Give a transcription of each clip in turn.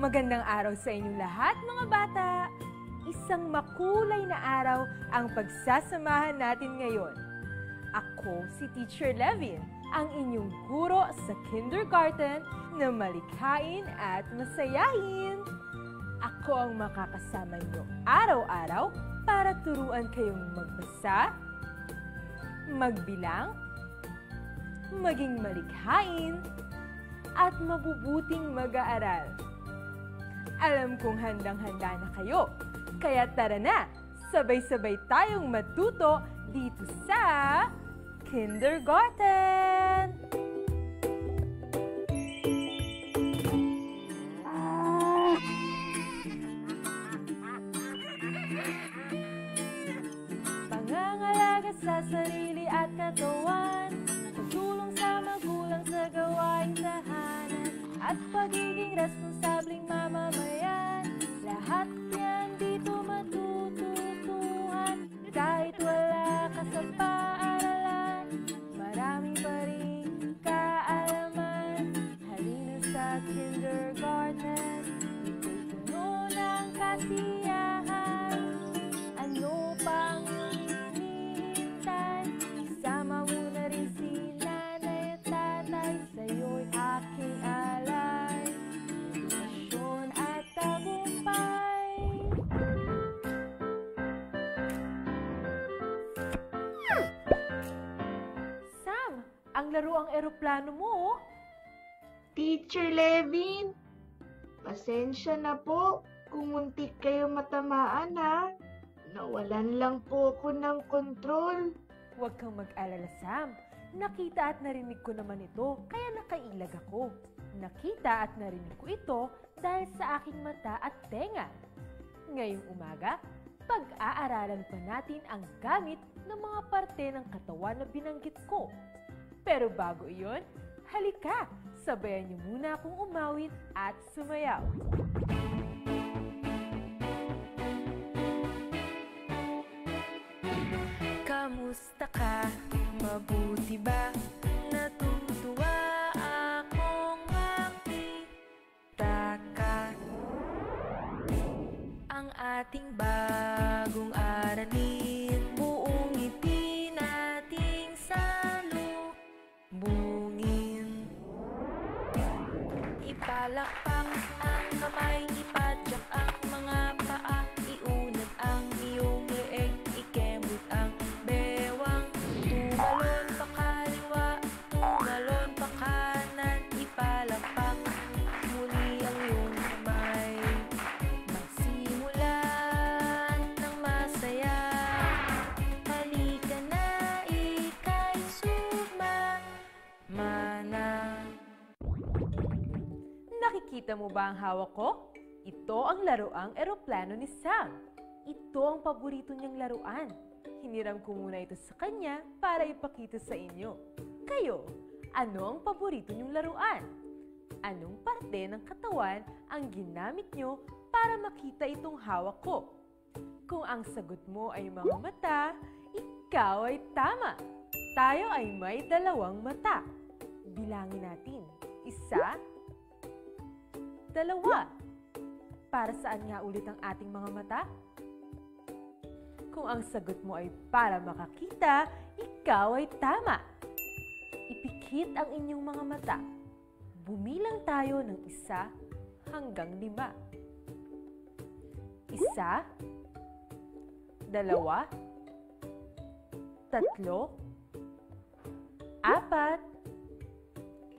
Magandang araw sa inyong lahat, mga bata! Isang makulay na araw ang pagsasamahan natin ngayon. Ako si Teacher Levin, ang inyong guro sa kindergarten na malikhain at masayahin. Ako ang makakasama niyo araw-araw para turuan kayong magbasa, magbilang, maging malikhain, at mabubuting mag-aaral. Alam kong handang-handa na kayo, kaya tara na, sabay-sabay tayong matuto dito sa kindergarten! Pangangalaga sa sarili at katawan, pagtulong sa magulang sa gawaing tahanan, at pagiging responsableng mamamayan. Lahat yan dito matututuhan. Kahit wala ka sa paaralan, marami pa rin kaalaman. Halina sa kindergarten, ito'y puno ng kasiyahan. Ano pang hinihintay? Isama mo na rin si nanay at tatay. Sa'yo'y aking alay, edukasyon at tagumpay. Sam, ang laruang eroplano mo, oh. Teacher Levin, pasensya na po kung muntik kayo matamaan ha. Nawalan lang po ako ng kontrol. Huwag kang mag-alala, Sam. Nakita at narinig ko naman ito, kaya nakailag ako. Nakita at narinig ko ito dahil sa aking mata at tenga. Ngayong umaga, pag-aaralan pa natin ang gamit ng mga parte ng katawan na binanggit ko. Pero bago iyon, halika, sabayan niyo muna akong umawit at sumayaw. Kamusta ka? Mabuti ba? Natutuwa akong makita ka. Ang ating bagong aralin, buong ngiti nating salubungin. Ipalakpak ang kamay, ipadyak ang mga paa, iunat ang iyong leeg, ikembot ang bewang. Tumalon pa kaliwa, tumalon pa kanan, ipalakpak muli ang iyong kamay. Magsimulan ng masaya, halika na ika'y sumamana. Nakikita mo ba ang hawak ko? Ito ang laruang eroplano ni Sam. Ito ang paborito niyang laruan. Hiniram ko muna ito sa kanya para ipakita sa inyo. Kayo, ano ang paborito niyong laruan? Anong parte ng katawan ang ginamit niyo para makita itong hawak ko? Kung ang sagot mo ay mga mata, ikaw ay tama. Tayo ay may dalawang mata. Bilangin natin. 1, 2. Para saan nga ulit ang ating mga mata? Kung ang sagot mo ay para makakita, ikaw ay tama. Ipikit ang inyong mga mata. Bumilang tayo ng 1 hanggang 5. 1, 2, 3, 4,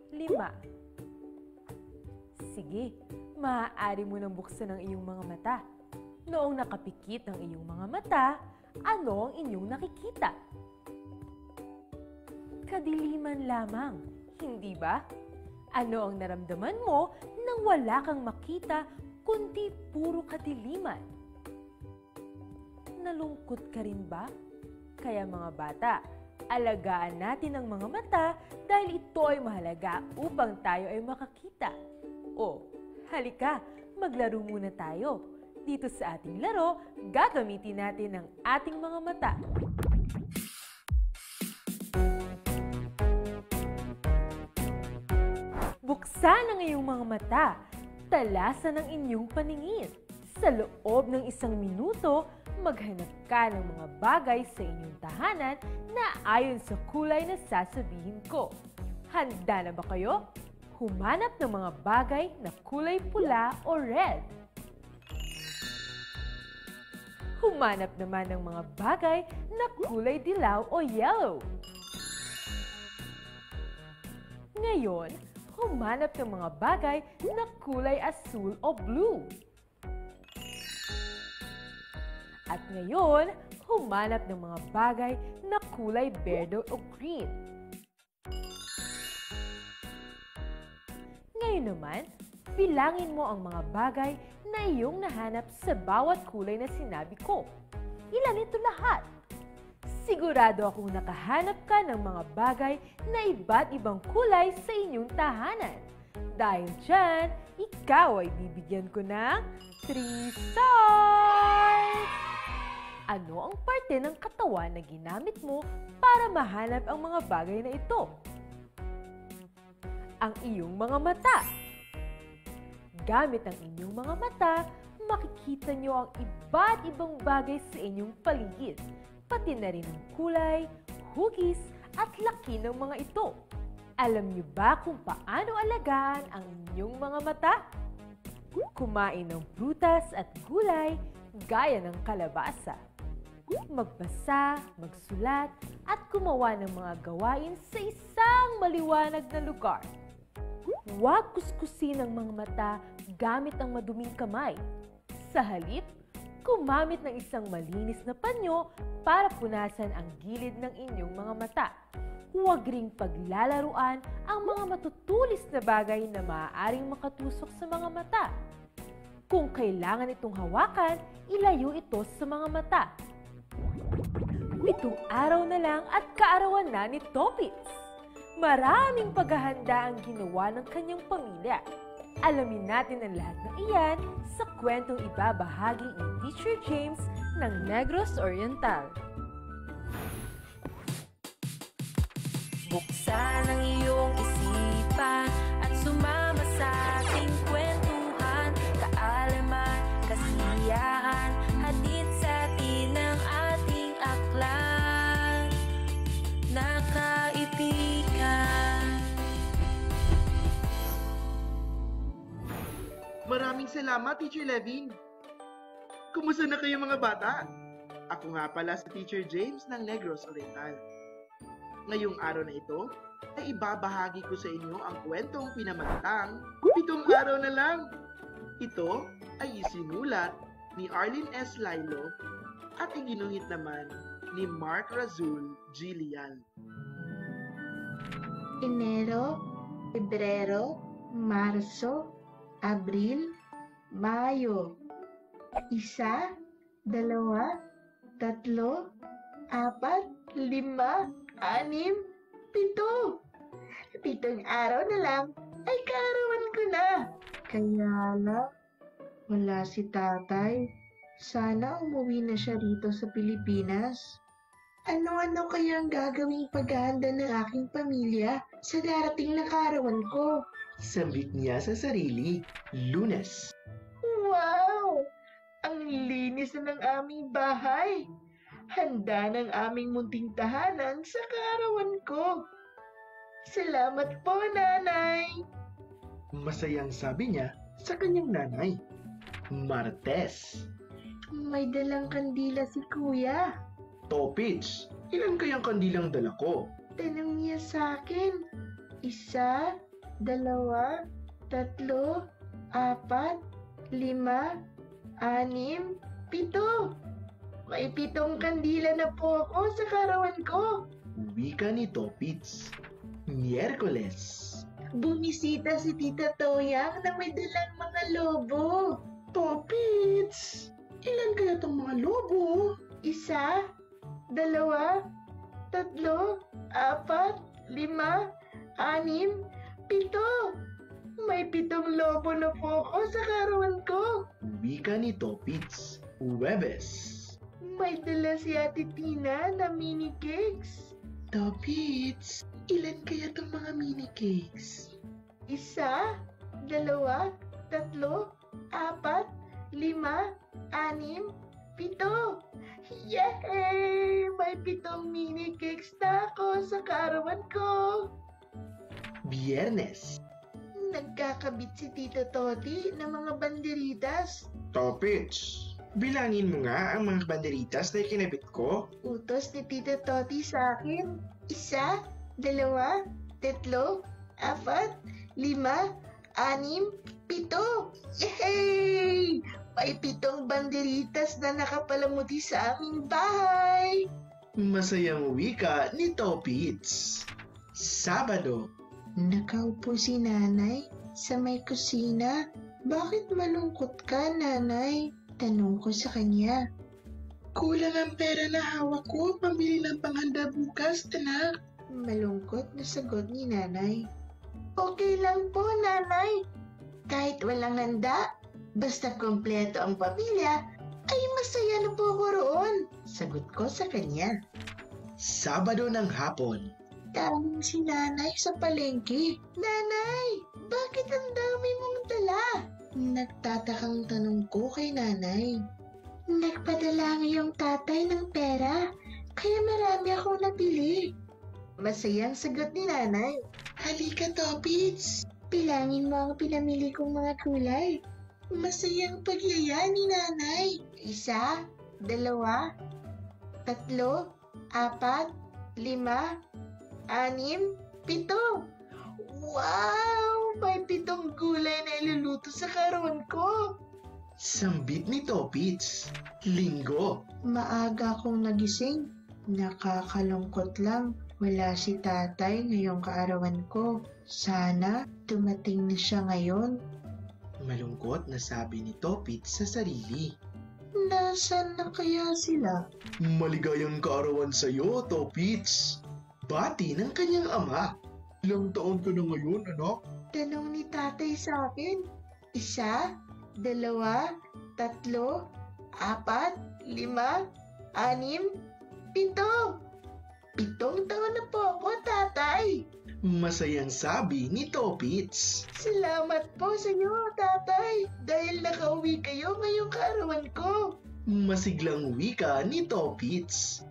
5. Sige, maaari mo nang buksan ang iyong mga mata. Noong nakapikit ang iyong mga mata, ano ang inyong nakikita? Kadiliman lamang, hindi ba? Ano ang naramdaman mo nang wala kang makita kundi puro kadiliman? Nalungkot ka rin ba? Kaya mga bata, alagaan natin ang mga mata dahil ito ay mahalaga upang tayo ay makakita. O, halika, maglaro muna tayo. Dito sa ating laro, gagamitin natin ang ating mga mata. Buksan ang iyong mga mata. Talasan ang inyong paningin. Sa loob ng 1 minuto, maghanap ka ng mga bagay sa inyong tahanan na ayon sa kulay na sasabihin ko. Handa na ba kayo? Humanap ng mga bagay na kulay pula o red. Humanap naman ng mga bagay na kulay dilaw o yellow. Ngayon, humanap ng mga bagay na kulay asul o blue. At ngayon, humanap ng mga bagay na kulay berde o green. Ngayon naman, bilangin mo ang mga bagay na iyong nahanap sa bawat kulay na sinabi ko. Ilan ito lahat? Sigurado akong nakahanap ka ng mga bagay na iba't ibang kulay sa inyong tahanan. Dahil dyan, ikaw ay bibigyan ko ng 3 stars! Ano ang parte ng katawan na ginamit mo para mahanap ang mga bagay na ito? Ang iyong mga mata. Gamit ang inyong mga mata, makikita nyo ang iba't ibang bagay sa inyong paligid, pati na rin ang kulay, hugis at laki ng mga ito. Alam niyo ba kung paano alagaan ang inyong mga mata? Kumain ng prutas at gulay gaya ng kalabasa. Magbasa, magsulat at gumawa ng mga gawain sa isang maliwanag na lugar. Huwag kuskusin ang mga mata gamit ang maduming kamay. Sa halip, gumamit ng isang malinis na panyo para punasan ang gilid ng inyong mga mata. Huwag ring paglalaruan ang mga matutulis na bagay na maaaring makatusok sa mga mata. Kung kailangan itong hawakan, ilayo ito sa mga mata. 7 araw na lang at kaarawan na ni Topits. Maraming paghahanda ang ginawa ng kanyang pamilya. Alamin natin ang lahat ng iyan sa kwentong ibabahagi ni Teacher James ng Negros Oriental. Buksan ang iyong isipan at sumama sa ating kwentuhan, kaalaman, kasiyahan, hatid sa atin ng ating aklan na kaibigan. Maraming salamat, Teacher Levin. Kumusta na kayo mga bata? Ako nga pala si Teacher James ng Negros Oriental. Ngayong araw na ito, ay ibabahagi ko sa inyo ang kwentong pinamagatang 7 araw na lang. Ito ay isinulat ni Arlene S. Lilo at iginuhit naman ni Mark Razul Gilian. Enero, Pebrero, Marso, Abril, Mayo. 1, 2, 3, 4, 5, 6, 7. 7 araw na lang ay kaarawan ko na. Kaya lang, wala si tatay. Sana umuwi na siya rito sa Pilipinas. Ano-ano kaya ang gagawing paghahanda ng aking pamilya sa darating na kaarawan ko? Sambit niya sa sarili, Lunes. Wow! Ang linis na ng aming bahay. Handa ng aming munting tahanan sa kaarawan ko. Salamat po, Nanay! Masayang sabi niya sa kanyang nanay. Martes. May dalang kandila si Kuya. Topits, ilan kayang kandilang dala ko? Tanong niya sa akin. 1, 2, 3, 4, 5, 6, 7. May 7 kandila na po ako sa kaarawan ko. Wika ni Topits. Miyerkules. Bumisita si Tita Toyang na may dalang mga lobo. Topits, ilan kaya tong mga lobo? 1, 2, 3, 4, 5, 6, 7. May 7 lobo na po ako sa kaarawan ko. Wika ni Topits. Huwebes. May dala si Ate Tina na mini cakes. Topits, ilan kaya tong mga mini cakes? 1, 2, 3, 4, 5, 6, 7. Yay! May 7 mini cakes na ako sa kaarawan ko. Biyernes. Nagkakabit si Tito Toti ng mga banderitas. Topits, bilangin mo nga ang mga banderitas na ikinabit ko. Utos ni Tito Toti sa akin. 1, 2, 3, 4, 5, 6, 7. Yay! May 7 banderitas na nakapalamuti sa aming bahay. Masayang wika ni Topits. Sabado. Nakaupo si nanay sa may kusina. Bakit malungkot ka, nanay? Tanong ko sa kanya. Kulang ang pera na hawak ko pambili ng panghanda bukas, anak. Malungkot na sagot ni nanay. Okay lang po, nanay. Kahit walang handa, basta kompleto ang pamilya, ay masaya na po ko roon. Sagot ko sa kanya. Sabado ng hapon. Daming si nanay sa palengke. Nanay, bakit ang dami mong dala? Nagtatakang tanong ko kay nanay. Nagpadala ang iyong tatay ng pera, kaya marami akong nabili. Masayang sagot ni nanay. Halika, Topits. Bilangin mo ang pinamili kong mga kulay. Masayang pagyaya ni nanay. 1, 2, 3, 4, 5, 6, 7. Wow! May 7 gulay na iluluto sa karon ko. Sambit ni Topits. Linggo. Maaga akong nagising. Nakakalungkot lang. Wala si tatay ngayong kaarawan ko. Sana dumating na siya ngayon. Malungkot na sabi ni Topits sa sarili. Nasaan na kaya sila? Maligayang kaarawan sa iyo, Topits. Bati ng kanyang ama. Ilang taon ka na ngayon, anak? Tanong ni tatay sa akin. 1, 2, 3, 4, 5, 6, 7. 7 taon na po ako, tatay. Masayang sabi ni Topits. Salamat po sa inyo, tatay. Dahil nakauwi kayo ngayong kaarawan ko. Masiglang wika ni Topits.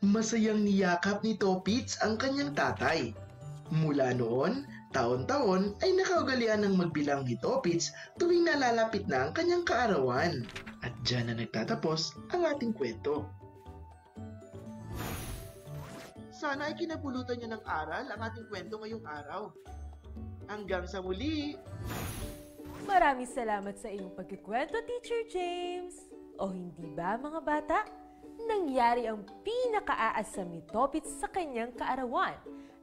Masayang niyakap ni Topits ang kanyang tatay. Mula noon, taon-taon ay nakaugalian ng magbilang ni Topits tuwing nalalapit na ang kanyang kaarawan. At dyan na nagtatapos ang ating kwento. Sana ay kinapulutan niyo ng aral ang ating kwento ngayong araw. Hanggang sa muli! Maraming salamat sa iyong pagkikwento, Teacher James. O hindi ba, mga bata? Nangyari ang pinakaaasam ni Topits sa kanyang kaarawan.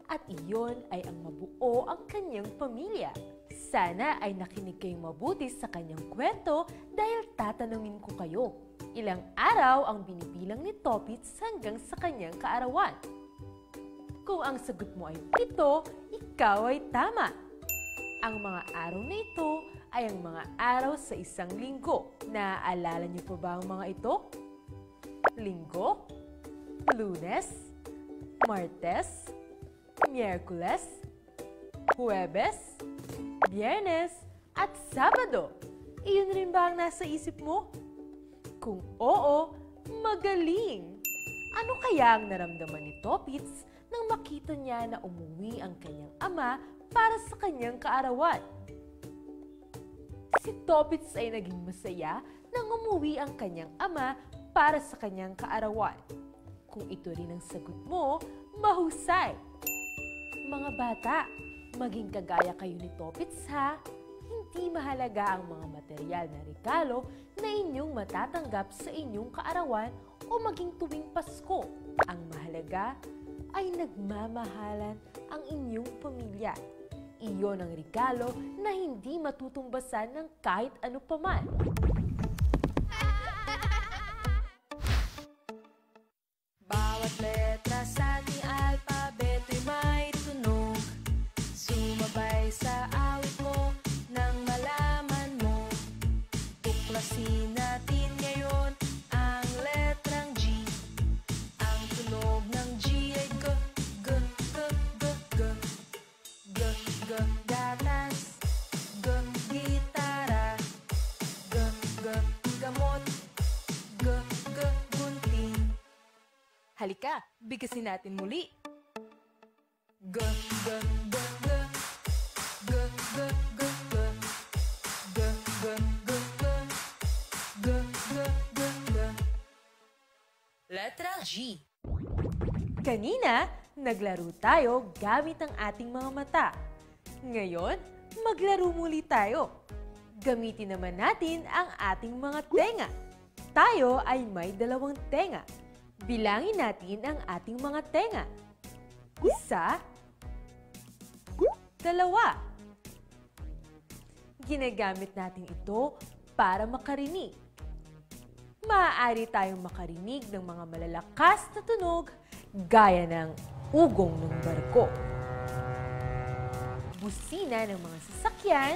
At iyon ay ang mabuo ang kanyang pamilya. Sana ay nakinig kayong mabuti sa kanyang kwento dahil tatanungin ko kayo. Ilang araw ang binibilang ni Topits hanggang sa kanyang kaarawan? Kung ang sagot mo ay 7, ikaw ay tama. Ang mga araw na ito ay ang mga araw sa isang linggo. Naaalala niyo pa ba ang mga ito? Linggo, Lunes, Martes, Miyerkules, Huwebes, Biyernes, at Sabado. Iyon rin ba ang nasa isip mo? Kung oo, magaling! Ano kaya ang naramdaman ni Topits nang makita niya na umuwi ang kanyang ama para sa kanyang kaarawan? Si Topits ay naging masaya nang umuwi ang kanyang ama para sa kanyang kaarawan. Kung ito rin ang sagot mo, mahusay! Mga bata, maging kagaya kayo ni Topits ha. Hindi mahalaga ang mga material na regalo na inyong matatanggap sa inyong kaarawan o maging tuwing Pasko. Ang mahalaga ay nagmamahalan ang inyong pamilya. Iyon ang regalo na hindi matutumbasan ng kahit ano paman. Bawat letra sa ating alpabeto'y may tunog. Sumabay sa awit mo nang malaman mo. Tuklasin natin ngayon ang letrang G. Ang tunog ng G ay G, G, G, G, G, G, G. Gatas Halika, bigkasin natin muli. G, g, g, g. G, g, g, g. G, g, g, g. G, g, g, g. Letra G. Kanina, naglaro tayo gamit ang ating mga mata. Ngayon, maglaro muli tayo. Gamitin naman natin ang ating mga tenga. Tayo ay may 2 tenga. Bilangin natin ang ating mga tenga. 1, 2. Ginagamit natin ito para makarinig. Maaari tayong makarinig ng mga malalakas na tunog gaya ng ugong ng barko, busina ng mga sasakyan,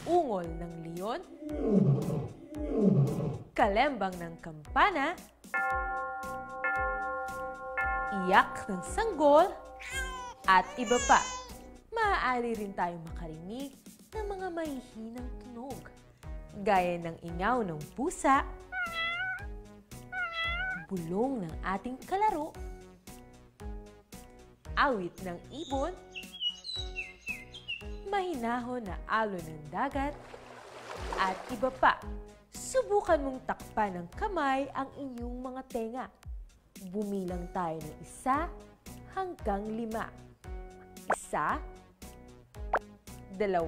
ungol ng leon, kalembang ng kampana, iyak ng sanggol, at iba pa. Maaari rin tayong makarinig ng mga mahihinang tunog gaya ng ingaw ng pusa, bulong ng ating kalaro, awit ng ibon, mahinahon na alon ng dagat, at iba pa. Subukan mong takpan ng kamay ang inyong mga tenga. Bumilang tayo ng 1 hanggang 5. 1, 2,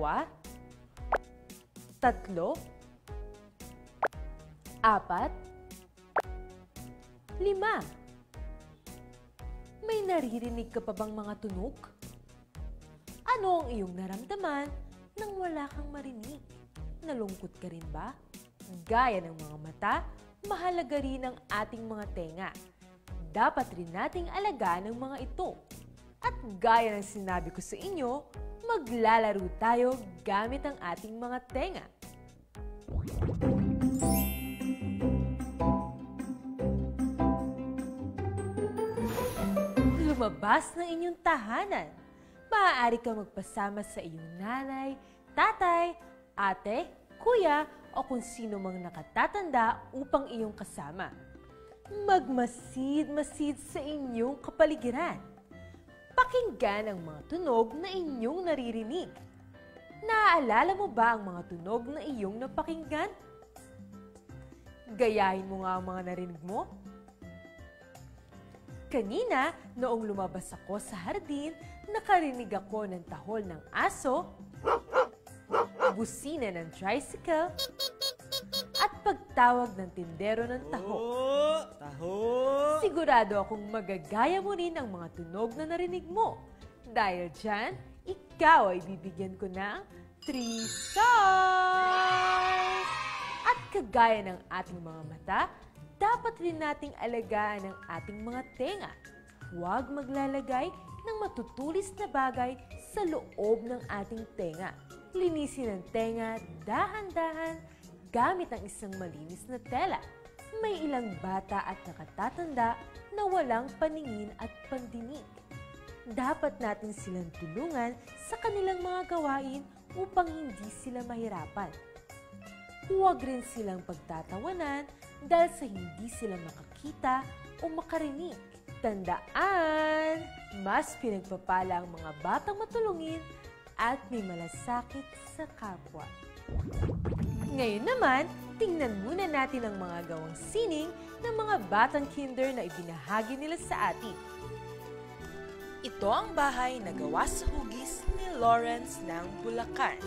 3, 4, 5. May naririnig ka pa bang mga tunog? Ano ang iyong naramdaman nang wala kang marinig? Nalungkot ka rin ba? Gaya ng mga mata, mahalaga rin ang ating mga tenga. Dapat rin nating alagaan ang mga ito. At gaya ng sinabi ko sa inyo, maglalaro tayo gamit ang ating mga tenga. Lumabas ng inyong tahanan. Maaari kang magpasama sa iyong nanay, tatay, ate, kuya, o kung sino mang nakatatanda upang iyong kasama. Magmasid-masid sa inyong kapaligiran. Pakinggan ang mga tunog na inyong naririnig. Naaalala mo ba ang mga tunog na iyong napakinggan? Gayahin mo nga ang mga narinig mo. Kanina, noong lumabas ako sa hardin, nakarinig ako ng tahol ng aso, busina ng tricycle, at pagtawag ng tindero ng taho. Taho! Sigurado akong magagaya mo rin ang mga tunog na narinig mo. Dahil dyan, ikaw ay bibigyan ko ng 3 stars! At kagaya ng ating mga mata, dapat rin nating alagaan ang ating mga tenga. Huwag maglalagay ng matutulis na bagay sa loob ng ating tenga. Linisin ang tenga dahan-dahan gamit ang isang malinis na tela. May ilang bata at nakatatanda na walang paningin at pandinig. Dapat natin silang tulungan sa kanilang mga gawain upang hindi sila mahirapan. Huwag rin silang pagtatawanan dahil sa hindi sila makakita o makarinig. Tandaan, mas pinagpapala ang mga batang matulungin at may malasakit sa kapwa. Ngayon naman, tingnan muna natin ang mga gawang sining ng mga batang kinder na ibinahagi nila sa atin. Ito ang bahay na gawa sa hugis ni Lawrence ng Bulacan.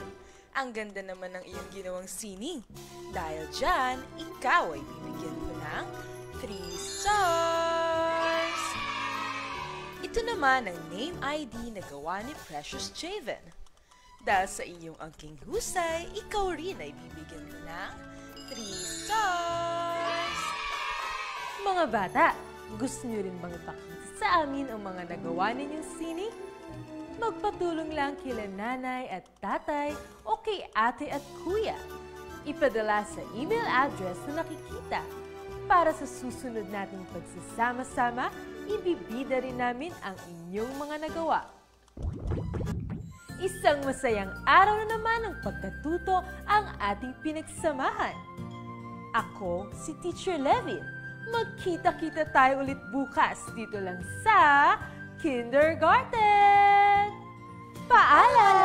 Ang ganda naman ng iyong ginawang sining. Dahil dyan, ikaw ay bibigyan ko ng 3 stars! Ito naman ang name ID na gawa ni Precious Javen. Dahil sa iyong angking husay, ikaw rin ay bibigyan ko ng 3 stars! Mga bata, gusto niyo rin bang ipakita sa amin ang mga nagawa ninyong sining? Magpatulong lang kila nanay at tatay o kay ate at kuya. Ipadala sa email address na nakikita. Para sa susunod nating pagsasama-sama, ibibida rin namin ang inyong mga nagawa. Isang masayang araw na naman ng pagkatuto ang ating pinagsamahan. Ako si Teacher Levin. Magkita-kita tayo ulit bukas dito lang sa Kindergarten! Paalam!